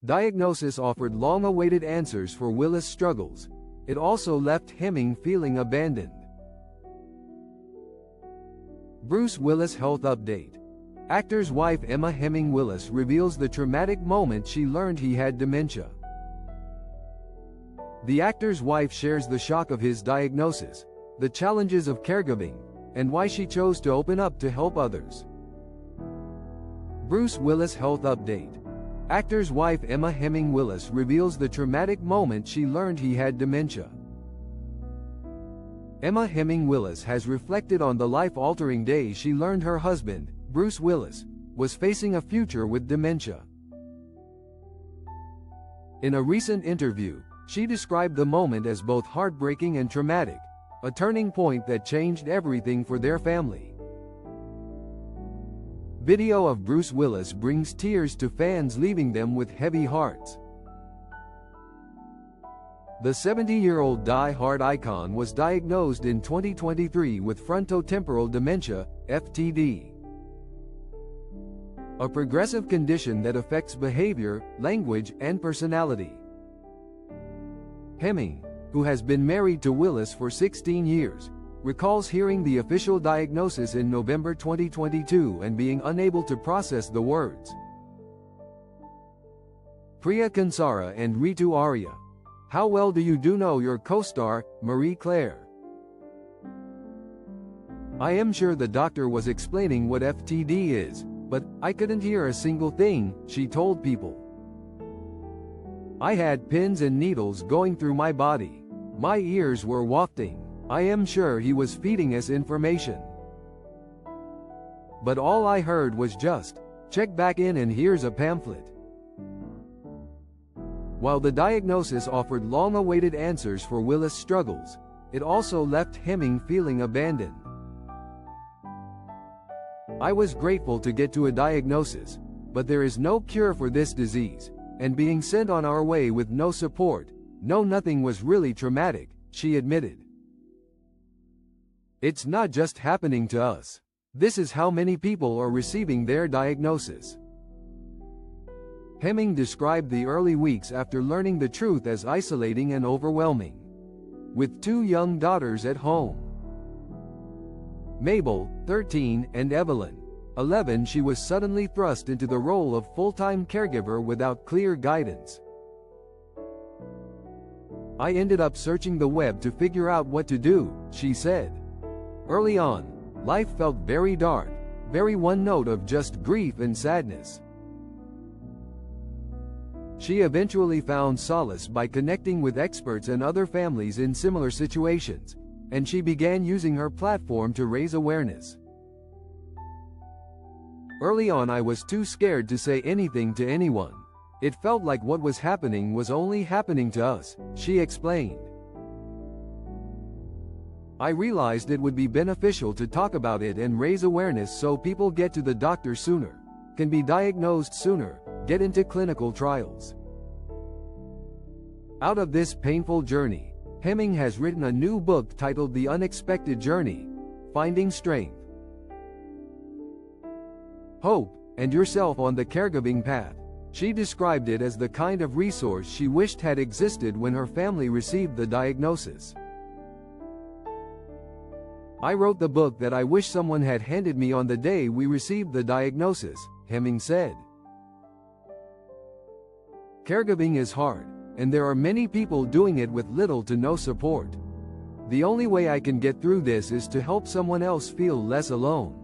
diagnosis offered long-awaited answers for Willis' struggles. It also left Hemming feeling abandoned. Bruce Willis health update. Actor's wife Emma Hemming Willis reveals the traumatic moment she learned he had dementia. The actor's wife shares the shock of his diagnosis, the challenges of caregiving, and why she chose to open up to help others. Bruce Willis health update. Actor's wife Emma Hemming Willis reveals the traumatic moment she learned he had dementia. Emma Hemming Willis has reflected on the life-altering day she learned her husband, Bruce Willis, was facing a future with dementia. In a recent interview, she described the moment as both heartbreaking and traumatic, a turning point that changed everything for their family. Video of Bruce Willis brings tears to fans, leaving them with heavy hearts. The 70-year-old die-hard icon was diagnosed in 2023 with frontotemporal dementia, FTD, a progressive condition that affects behavior, language, and personality. Hemming, who has been married to Willis for 16 years, recalls hearing the official diagnosis in November 2022 and being unable to process the words. Priya Kansara and Ritu Arya. How well do you know your co-star, Marie Claire? I am sure the doctor was explaining what FTD is, but I couldn't hear a single thing, she told People. I had pins and needles going through my body. My ears were wafting. I am sure he was feeding us information. But all I heard was just, check back in and here's a pamphlet. While the diagnosis offered long-awaited answers for Willis' struggles, it also left Hemming feeling abandoned. I was grateful to get to a diagnosis, but there is no cure for this disease, and being sent on our way with no support, nothing was really traumatic, she admitted. It's not just happening to us. This is how many people are receiving their diagnosis. Hemming described the early weeks after learning the truth as isolating and overwhelming. With 2 young daughters at home, Mabel, 13, and Evelyn, 11, she was suddenly thrust into the role of full-time caregiver without clear guidance. I ended up searching the web to figure out what to do, she said. Early on, life felt very dark, very one note of just grief and sadness. She eventually found solace by connecting with experts and other families in similar situations, and she began using her platform to raise awareness. Early on, I was too scared to say anything to anyone. It felt like what was happening was only happening to us, she explained. I realized it would be beneficial to talk about it and raise awareness so people get to the doctor sooner, can be diagnosed sooner, get into clinical trials. Out of this painful journey, Hemming has written a new book titled The Unexpected Journey: Finding Strength, Hope, and Yourself on the Caregiving Path. She described it as the kind of resource she wished had existed when her family received the diagnosis. I wrote the book that I wish someone had handed me on the day we received the diagnosis, Hemming said. Caregiving is hard, and there are many people doing it with little to no support. The only way I can get through this is to help someone else feel less alone.